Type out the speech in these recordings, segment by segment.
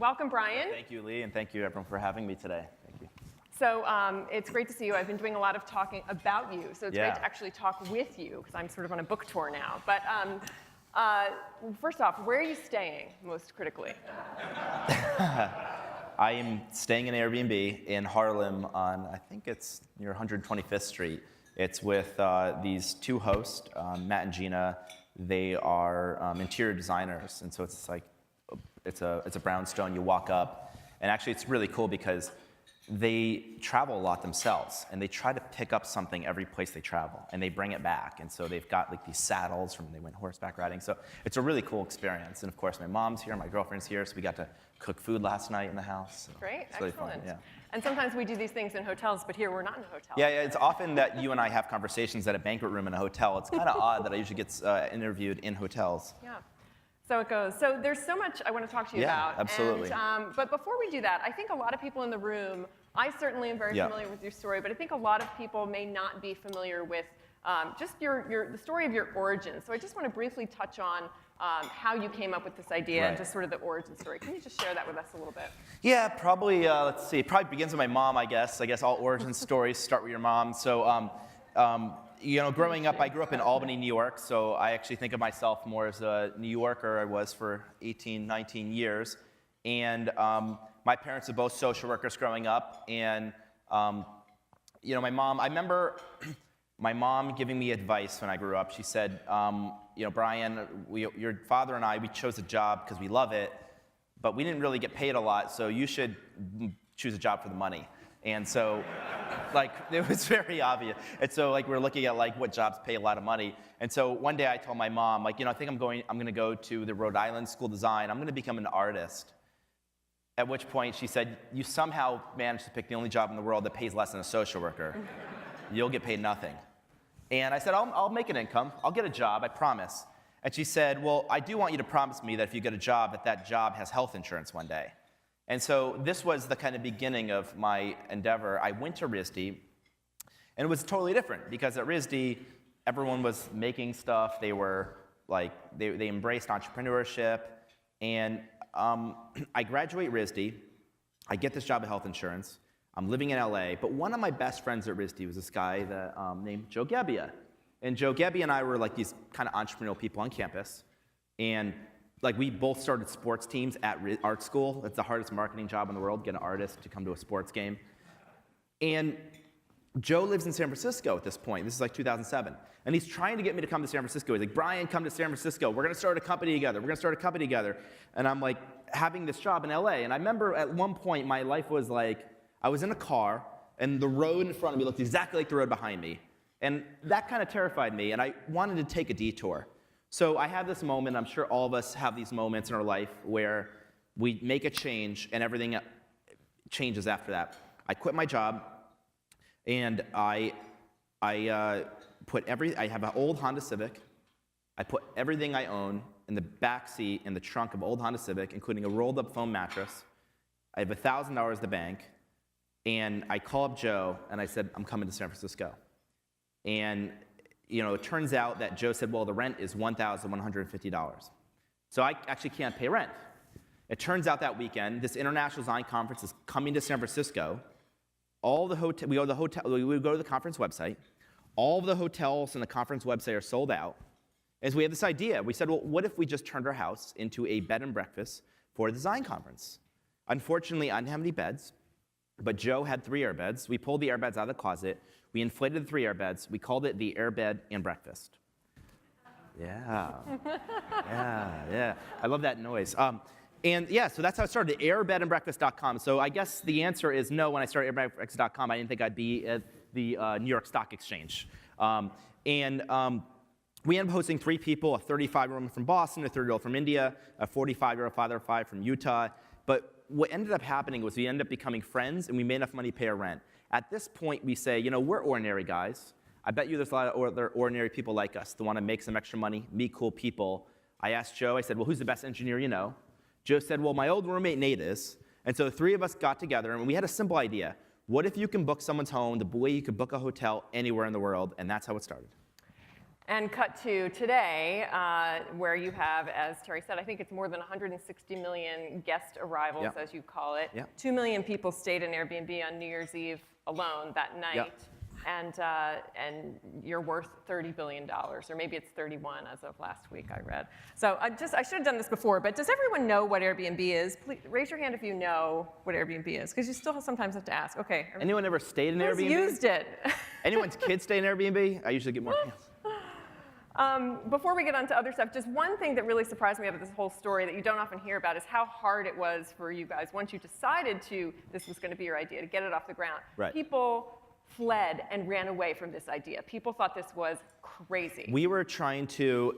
Welcome, Brian. Thank you, Lee, and thank you, everyone, for having me today. Thank you. So it's great to see you. I've been doing a lot of talking about you, so it's great to actually talk with you, because I'm sort of on a book tour now. But first off, where are you staying, most critically? I am staying in Airbnb in Harlem on, I think it's near 125th Street. It's with these two hosts, Matt and Gina. They are interior designers, and so it's like, it's a brownstone. You walk up, and actually it's really cool because they travel a lot themselves, and they try to pick up something every place they travel, and they bring it back. And so they've got like these saddles from when they went horseback riding. So it's a really cool experience. And of course, my mom's here, my girlfriend's here, so we got to cook food last night in the house. So great, it's really excellent. fun, yeah. And sometimes we do these things in hotels, but here we're not in a hotel. Yeah, it's often that you and I have conversations at a banquet room in a hotel. It's kind of odd that I usually get interviewed in hotels. Yeah. So it goes. So there's so much I want to talk to you about. Absolutely. And, but before we do that, I think a lot of people in the room, I certainly am very familiar with your story, but I think a lot of people may not be familiar with just the story of your origins. So I just want to briefly touch on how you came up with this idea and just sort of the origin story. Can you just share that with us a little bit? Yeah, probably, let's see, it probably begins with my mom, I guess. I guess all origin stories start with your mom. So, you know, growing up, I grew up in Albany, New York, so I actually think of myself more as a New Yorker. I was for 18, 19 years. And my parents are both social workers growing up. And, you know, my mom, I remember my mom giving me advice when I grew up. She said, you know, Brian, your father and I, we chose a job because we love it, but we didn't really get paid a lot, so you should choose a job for the money. And so, like, it was very obvious. And so, like, we're looking at, like, what jobs pay a lot of money. And so one day I told my mom, like, you know, I think I'm going to go to the Rhode Island School of Design. I'm going to become an artist. At which point she said, you somehow managed to pick the only job in the world that pays less than a social worker. You'll get paid nothing. And I said, I'll make an income. I'll get a job, I promise. And she said, well, I do want you to promise me that if you get a job, that job has health insurance one day. And so this was the kind of beginning of my endeavor. I went to RISD, and it was totally different because at RISD, everyone was making stuff. They were like, they embraced entrepreneurship. And I graduate RISD. I get this job at health insurance. I'm living in LA, but one of my best friends at RISD was this guy that, named Joe Gebbia. And Joe Gebbia and I were like these kind of entrepreneurial people on campus. And like we both started sports teams at art school. That's the hardest marketing job in the world, get an artist to come to a sports game. And Joe lives in San Francisco at this point. This is like 2007. And he's trying to get me to come to San Francisco. He's like, Brian, come to San Francisco. We're going to start a company together. We're going to start a company together. And I'm like having this job in LA. And I remember at one point my life was like, I was in a car, and the road in front of me looked exactly like the road behind me. And that kind of terrified me, and I wanted to take a detour. So I had this moment, I'm sure all of us have these moments in our life where we make a change, and everything changes after that. I quit my job, and I have an old Honda Civic. I put everything I own in the back seat in the trunk of an old Honda Civic, including a rolled-up foam mattress. I have $1,000 at the bank. And I call up Joe, and I said, I'm coming to San Francisco. And you know, it turns out that Joe said, well, the rent is $1,150. So I actually can't pay rent. It turns out that weekend, this International Design Conference is coming to San Francisco. We go to the conference website. All of the hotels on the conference website are sold out. And so we had this idea. We said, well, what if we just turned our house into a bed and breakfast for a design conference? Unfortunately, I didn't have any beds. But Joe had 3 airbeds. We pulled the airbeds out of the closet. We inflated the 3 airbeds. We called it the Airbed and Breakfast. Yeah. Yeah. I love that noise. And yeah, so that's how it started, airbedandbreakfast.com. So I guess the answer is no. When I started airbedandbreakfast.com, I didn't think I'd be at the New York Stock Exchange. We ended up hosting 3 people, a 35-year-old woman from Boston, a 30-year-old from India, a 45-year-old father of 5 from Utah. But what ended up happening was we ended up becoming friends, and we made enough money to pay our rent. At this point, we say, you know, we're ordinary guys. I bet you there's a lot of other ordinary people like us that want to make some extra money, meet cool people. I asked Joe, I said, well, who's the best engineer you know? Joe said, well, my old roommate Nate is. And so the 3 of us got together, and we had a simple idea. What if you can book someone's home the way you could book a hotel anywhere in the world? And that's how it started. And cut to today, where you have, as Terry said, I think it's more than 160 million guest arrivals, Yep. as you call it. Yep. 2 million people stayed in Airbnb on New Year's Eve alone that night. Yep. And you're worth $30 billion, or maybe it's 31 as of last week, I read. So I should have done this before, but does everyone know what Airbnb is? Please raise your hand if you know what Airbnb is, because you still sometimes have to ask. Okay. Anyone ever stayed in Who's Airbnb? used it? Anyone's kids stay in Airbnb? I usually get more hands. Before we get on to other stuff, just one thing that really surprised me about this whole story that you don't often hear about is how hard it was for you guys, once you decided this was going to be your idea, to get it off the ground. Right. People fled and ran away from this idea. People thought this was crazy. We were trying to,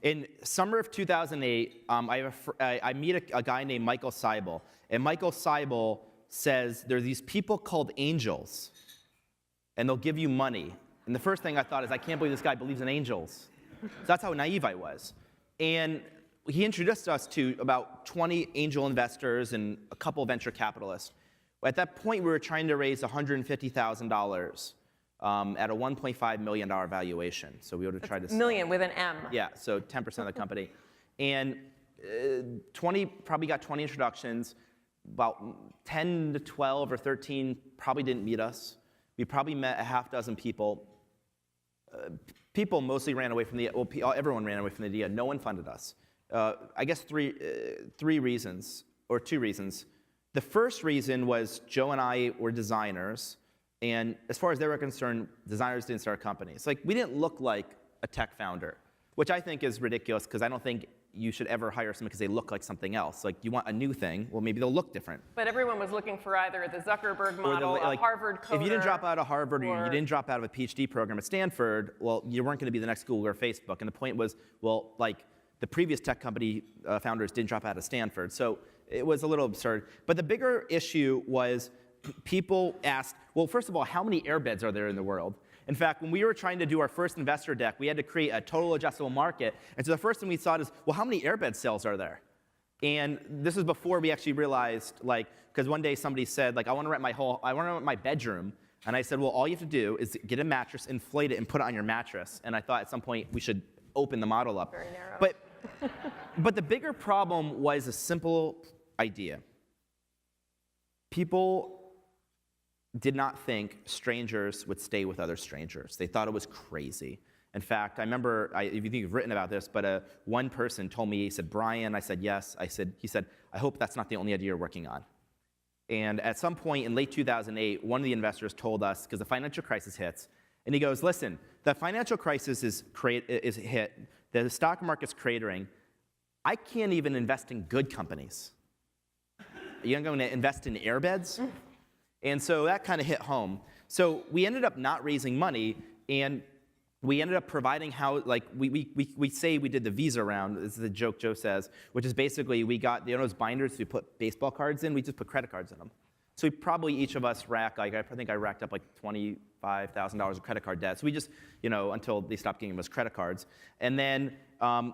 in summer of 2008, I meet a guy named Michael Seibel. And Michael Seibel says there are these people called angels, and they'll give you money. And the first thing I thought is, I can't believe this guy believes in angels. So that's how naive I was. And he introduced us to about 20 angel investors and a couple of venture capitalists. At that point, we were trying to raise $150,000 at a $1.5 million valuation. So we would have tried to million with an M. Yeah, so 10% of the company. And 20 probably got 20 introductions. About 10 to 12 or 13 probably didn't meet us. We probably met a half dozen people. People mostly ran away from everyone ran away from the idea. No one funded us. I guess three reasons, or two reasons. The first reason was Joe and I were designers, and as far as they were concerned, designers didn't start companies. Like, we didn't look like a tech founder, which I think is ridiculous, because I don't think you should ever hire someone because they look like something else. Like, you want a new thing, well, maybe they'll look different. But everyone was looking for either the Zuckerberg model, a Harvard coder. If you didn't drop out of Harvard or you didn't drop out of a PhD program at Stanford, well, you weren't going to be the next Google or Facebook. And the point was, well, like, the previous tech company founders didn't drop out of Stanford. So it was a little absurd. But the bigger issue was people asked, well, first of all, how many airbeds are there in the world? In fact, when we were trying to do our first investor deck, we had to create a total addressable market. And so the first thing we thought is, well, how many airbed sales are there? And this was before we actually realized, like, because one day somebody said, like, I want to rent my bedroom. And I said, well, all you have to do is get a mattress, inflate it, and put it on your mattress. And I thought at some point we should open the model up. Very narrow. But the bigger problem was a simple idea. People did not think strangers would stay with other strangers. They thought it was crazy. In fact, I remember, if you think you've written about this, but one person told me, he said, Brian, I said, yes. He said, I hope that's not the only idea you're working on. And at some point in late 2008, one of the investors told us, because the financial crisis hits, and he goes, listen, the financial crisis is hit, the stock market's cratering. I can't even invest in good companies. You're going to invest in airbeds? And so that kind of hit home. So we ended up not raising money, and we ended up providing how, like, we say we did the Visa round. This is a joke Joe says, which is basically we got, those binders we put baseball cards in, we just put credit cards in them. So we probably each of us racked, like, I think I racked up like $25,000 of credit card debt. So we just, until they stopped giving us credit cards. And then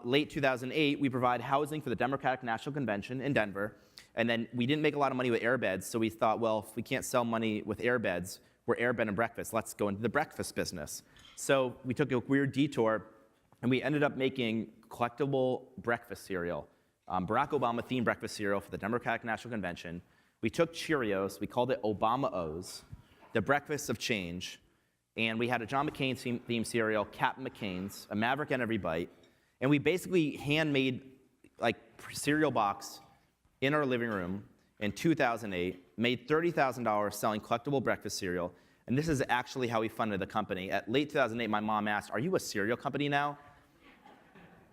late 2008, we provide housing for the Democratic National Convention in Denver. And then we didn't make a lot of money with airbeds, so we thought, well, if we can't sell money with airbeds, we're airbed and breakfast. Let's go into the breakfast business. So we took a weird detour, and we ended up making collectible breakfast cereal, Barack Obama-themed breakfast cereal for the Democratic National Convention. We took Cheerios, we called it Obama-O's, the breakfast of change, and we had a John McCain-themed cereal, Captain McCain's, a Maverick in every bite, and we basically handmade, like, cereal box in our living room in 2008, made $30,000 selling collectible breakfast cereal, and this is actually how we funded the company. At late 2008, my mom asked, are you a cereal company now?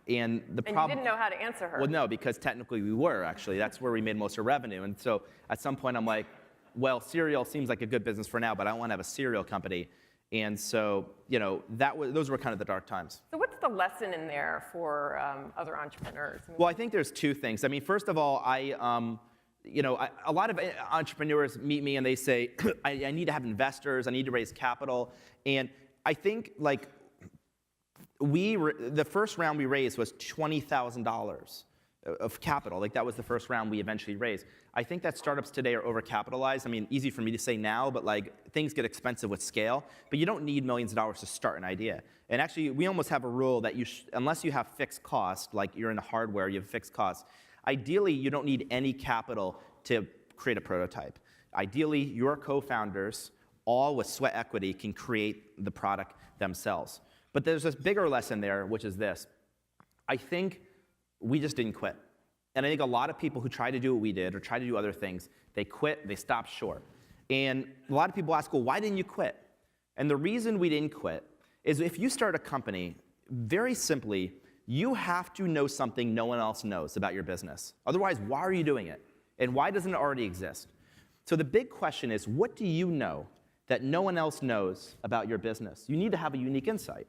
And the problem— you didn't know how to answer her. Well, no, because technically we were, actually. That's where we made most of our revenue. And so at some point I'm like, well, cereal seems like a good business for now, but I don't want to have a cereal company. And so, those were kind of the dark times. So what's the lesson in there for other entrepreneurs? Well, I think there's two things. I mean, first of all, a lot of entrepreneurs meet me and they say, I need to have investors, I need to raise capital. And I think, like, the first round we raised was $20,000. of capital. Like that was the first round we eventually raised. I think that startups today are overcapitalized. I mean, easy for me to say now, but like things get expensive with scale, but you don't need millions of dollars to start an idea. And actually, we almost have a rule that unless you have fixed cost, like you're in the hardware, you have fixed costs, ideally you don't need any capital to create a prototype. Ideally, your co-founders, all with sweat equity, can create the product themselves. But there's this bigger lesson there, which is this. I think we just didn't quit. And I think a lot of people who try to do what we did or try to do other things, they quit, they stop short. And a lot of people ask, well, why didn't you quit? And the reason we didn't quit is if you start a company, very simply, you have to know something no one else knows about your business. Otherwise, why are you doing it? And why doesn't it already exist? So the big question is, what do you know that no one else knows about your business? You need to have a unique insight.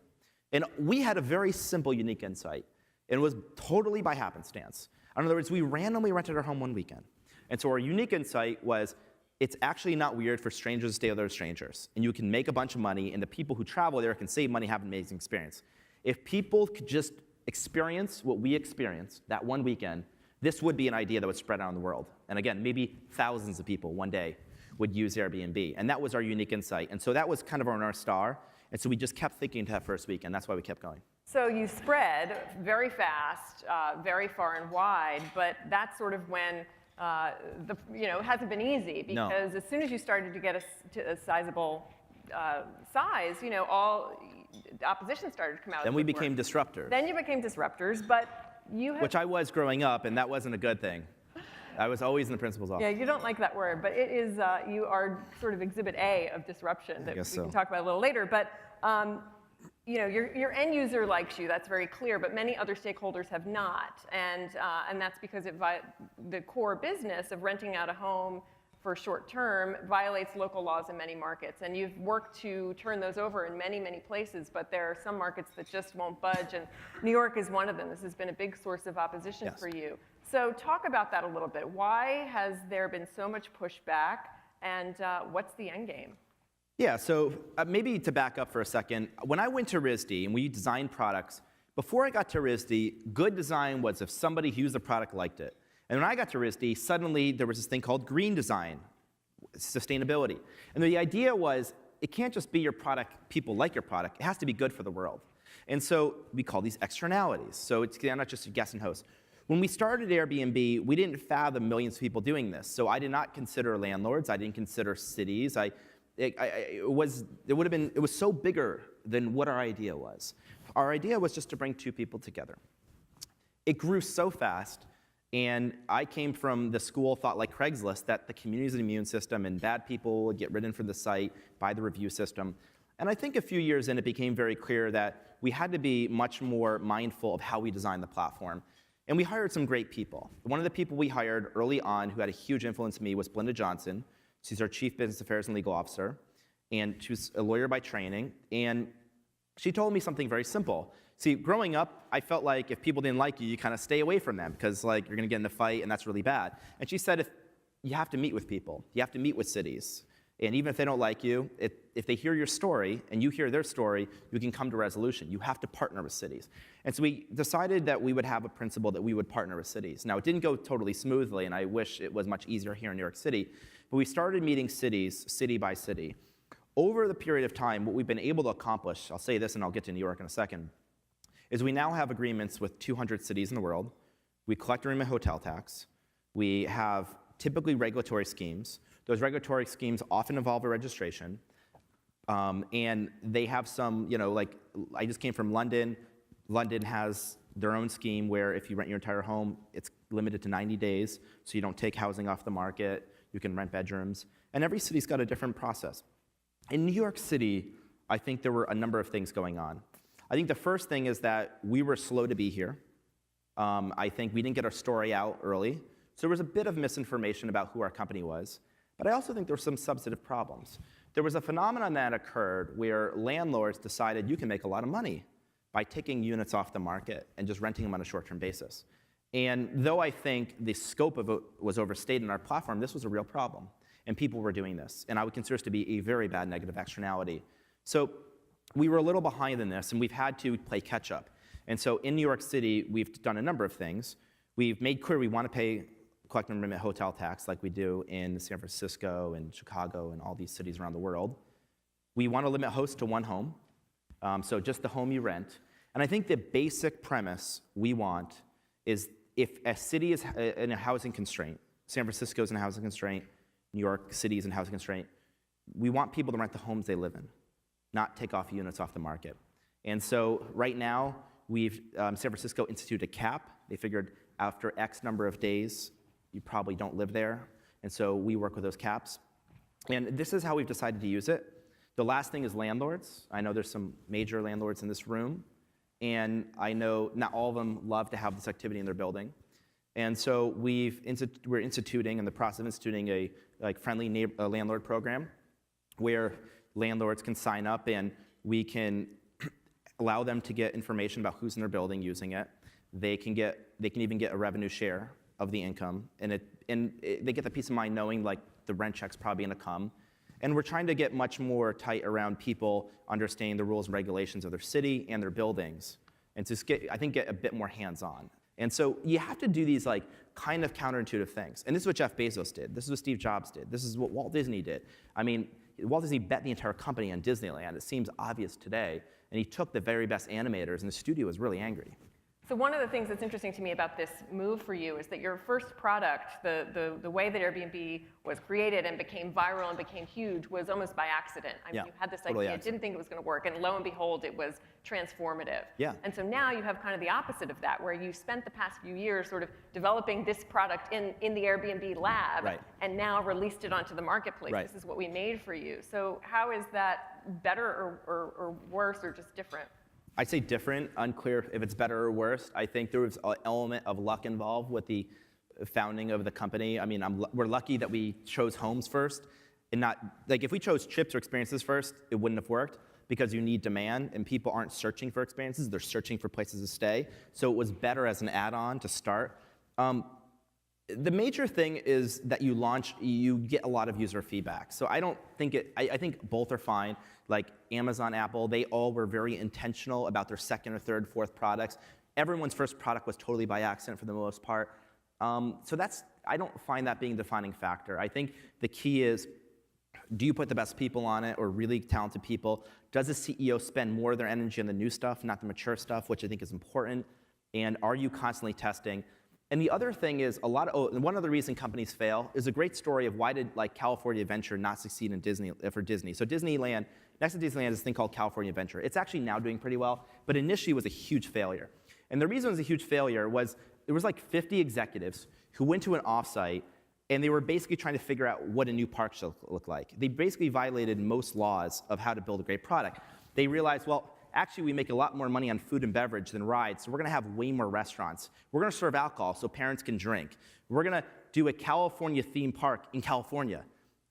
And we had a very simple, unique insight. And it was totally by happenstance. In other words, we randomly rented our home one weekend. And so our unique insight was, it's actually not weird for strangers to stay with other strangers. And you can make a bunch of money, and the people who travel there can save money, have an amazing experience. If people could just experience what we experienced that one weekend, this would be an idea that would spread out in the world. And again, maybe thousands of people one day would use Airbnb. And that was our unique insight. And so that was kind of our North Star. And so we just kept thinking to that first week, and that's why we kept going. So you spread very fast, very far and wide, but that's sort of when it hasn't been easy, because as soon as you started to get a sizable size, all the opposition started to come out. Then we became disruptors. Then you became disruptors, but you have... Which I was growing up, and that wasn't a good thing. I was always in the principal's office. Yeah, you don't like that word, but it is, you are sort of exhibit A of disruption that we can talk about a little later. But your end user likes you, that's very clear, but many other stakeholders have not. And that's because the core business of renting out a home for short term violates local laws in many markets. And you've worked to turn those over in many, many places, but there are some markets that just won't budge, and New York is one of them. This has been a big source of opposition for you. So talk about that a little bit. Why has there been so much pushback, and what's the end game? Yeah, so maybe to back up for a second, when I went to RISD and we designed products, before I got to RISD, good design was if somebody who used the product liked it. And when I got to RISD, suddenly there was this thing called green design, sustainability. And the idea was, it can't just be your product, people like your product, it has to be good for the world. And so we call these externalities. So it's not just a guest and host. When we started Airbnb, we didn't fathom millions of people doing this. So I did not consider landlords, I didn't consider cities. It was so bigger than what our idea was. Our idea was just to bring two people together. It grew so fast, and I came from the school thought like Craigslist that the community is an immune system and bad people would get ridden from the site by the review system. And I think a few years in, it became very clear that we had to be much more mindful of how we designed the platform. And we hired some great people. One of the people we hired early on who had a huge influence on me was Belinda Johnson. She's our Chief Business Affairs and Legal Officer, and she was a lawyer by training, and she told me something very simple. See, growing up, I felt like if people didn't like you, you kind of stay away from them, because like you're gonna get in a fight, and that's really bad. And she said, you have to meet with people. You have to meet with cities. And even if they don't like you, if they hear your story, and you hear their story, you can come to resolution. You have to partner with cities. And so we decided that we would have a principle that we would partner with cities. Now, it didn't go totally smoothly, and I wish it was much easier here in New York City, but we started meeting cities, city by city. Over the period of time, what we've been able to accomplish, I'll say this and I'll get to New York in a second, is we now have agreements with 200 cities in the world. We collect and remit hotel tax. We have typically regulatory schemes. Those regulatory schemes often involve a registration. And they have some, like I just came from London. London has their own scheme where if you rent your entire home, it's limited to 90 days, so you don't take housing off the market. You can rent bedrooms. And every city's got a different process. In New York City, I think there were a number of things going on. I think the first thing is that we were slow to be here. I think we didn't get our story out early. So there was a bit of misinformation about who our company was. But I also think there were some substantive problems. There was a phenomenon that occurred where landlords decided you can make a lot of money by taking units off the market and just renting them on a short-term basis. And though I think the scope of it was overstated in our platform, this was a real problem. And people were doing this. And I would consider this to be a very bad negative externality. So we were a little behind in this, and we've had to play catch up. And so in New York City, we've done a number of things. We've made clear we want to pay collective and remit hotel tax like we do in San Francisco and Chicago and all these cities around the world. We want to limit hosts to one home, so just the home you rent. And I think the basic premise we want is if a city is in a housing constraint, San Francisco is in a housing constraint, New York City is in a housing constraint, we want people to rent the homes they live in, not take off units off the market. And so right now, San Francisco instituted a cap. They figured after X number of days, you probably don't live there. And so we work with those caps. And this is how we've decided to use it. The last thing is landlords. I know there's some major landlords in this room. And I know not all of them love to have this activity in their building. And so we're instituting, in the process of instituting a friendly landlord program where landlords can sign up and we can allow them to get information about who's in their building using it. They can even get a revenue share of the income, and they get the peace of mind knowing like the rent check's probably gonna come. And we're trying to get much more tight around people understanding the rules and regulations of their city and their buildings, and to get a bit more hands-on. And so you have to do these like kind of counterintuitive things. And this is what Jeff Bezos did. This is what Steve Jobs did. This is what Walt Disney did. I mean, Walt Disney bet the entire company on Disneyland. It seems obvious today. And he took the very best animators, and the studio was really angry. So one of the things that's interesting to me about this move for you is that your first product, the way that Airbnb was created and became viral and became huge was almost by accident. I mean, you had this totally idea, didn't think it was going to work, and lo and behold, it was transformative. Yeah. And so now you have kind of the opposite of that, where you spent the past few years sort of developing this product in the Airbnb lab, and now released it onto the marketplace. This is what we made for you. So how is that better or worse or just different? I'd say different, unclear if it's better or worse. I think there was an element of luck involved with the founding of the company. I mean, we're lucky that we chose homes first, and not, like if we chose trips or experiences first, it wouldn't have worked because you need demand, and people aren't searching for experiences, they're searching for places to stay. So it was better as an add-on to start. The major thing is that you get a lot of user feedback. So I don't think I think both are fine. Like Amazon, Apple, they all were very intentional about their second or third, fourth products. Everyone's first product was totally by accident for the most part. So I don't find that being a defining factor. I think the key is, do you put the best people on it or really talented people? Does the CEO spend more of their energy on the new stuff, not the mature stuff, which I think is important? And are you constantly testing? And the other thing is one other reason companies fail is a great story of why did like California Adventure not succeed in for Disney. So Disneyland, next to Disneyland is this thing called California Adventure. It's actually now doing pretty well, but initially was a huge failure. And the reason it was a huge failure was there was like 50 executives who went to an offsite and they were basically trying to figure out what a new park should look like. They basically violated most laws of how to build a great product. They realized, well, actually, we make a lot more money on food and beverage than rides, so we're gonna have way more restaurants. We're gonna serve alcohol so parents can drink. We're gonna do a California theme park in California,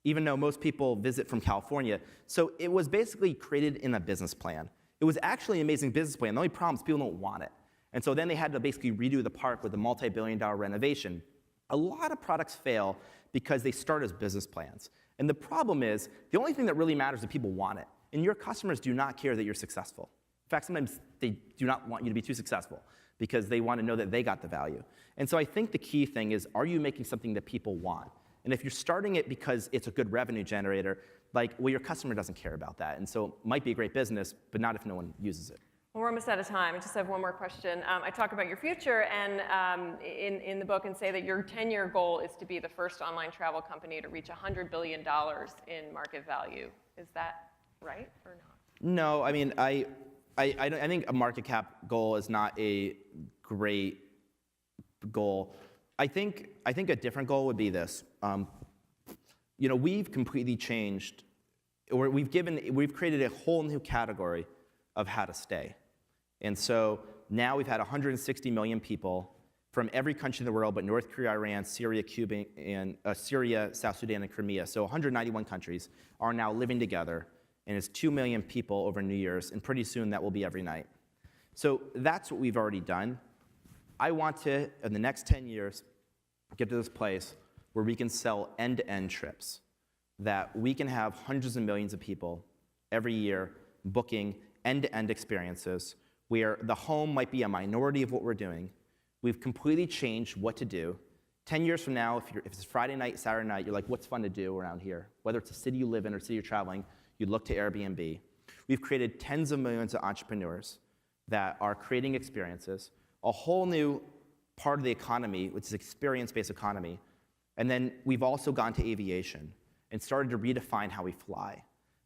even though most people visit from California. So it was basically created in a business plan. It was actually an amazing business plan. The only problem is people don't want it. And so then they had to basically redo the park with a multi-billion-dollar renovation. A lot of products fail because they start as business plans. And the problem is, the only thing that really matters is that people want it. And your customers do not care that you're successful. In fact, sometimes they do not want you to be too successful because they want to know that they got the value. And so I think the key thing is, are you making something that people want? And if you're starting it because it's a good revenue generator, your customer doesn't care about that. And so it might be a great business, but not if no one uses it. Well, we're almost out of time. I just have one more question. I talk about your future and in the book and say that your 10-year goal is to be the first online travel company to reach $100 billion in market value. Is that right or not? No, I mean, I think a market cap goal is not a great goal. I think a different goal would be this. We've completely changed, or we've created a whole new category of how to stay. And so now we've had 160 million people from every country in the world but North Korea, Iran, Syria, Cuba, and Syria, South Sudan, and Crimea. So 191 countries are now living together. And it's 2 million people over New Year's, and pretty soon that will be every night. So that's what we've already done. I want to, in the next 10 years, get to this place where we can sell end-to-end trips, that we can have hundreds of millions of people every year booking end-to-end experiences, where the home might be a minority of what we're doing, We've completely changed what to do. 10 years from now, if it's Friday night, Saturday night, you're like, what's fun to do around here? Whether it's a city you live in or a city you're traveling, you look to Airbnb. We've created tens of millions of entrepreneurs that are creating experiences, a whole new part of the economy, which is experience-based economy. And then we've also gone to aviation and started to redefine how we fly.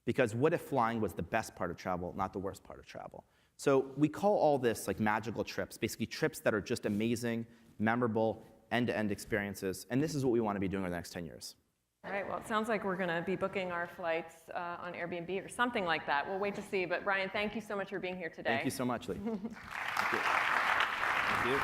Because what if flying was the best part of travel, not the worst part of travel? So we call all this like magical trips, basically trips that are just amazing, memorable, end-to-end experiences. And this is what we want to be doing over the next 10 years. All right, well, it sounds like we're going to be booking our flights on Airbnb or something like that. We'll wait to see. But Brian, thank you so much for being here today. Thank you so much, Lee. Thank you. Thank you.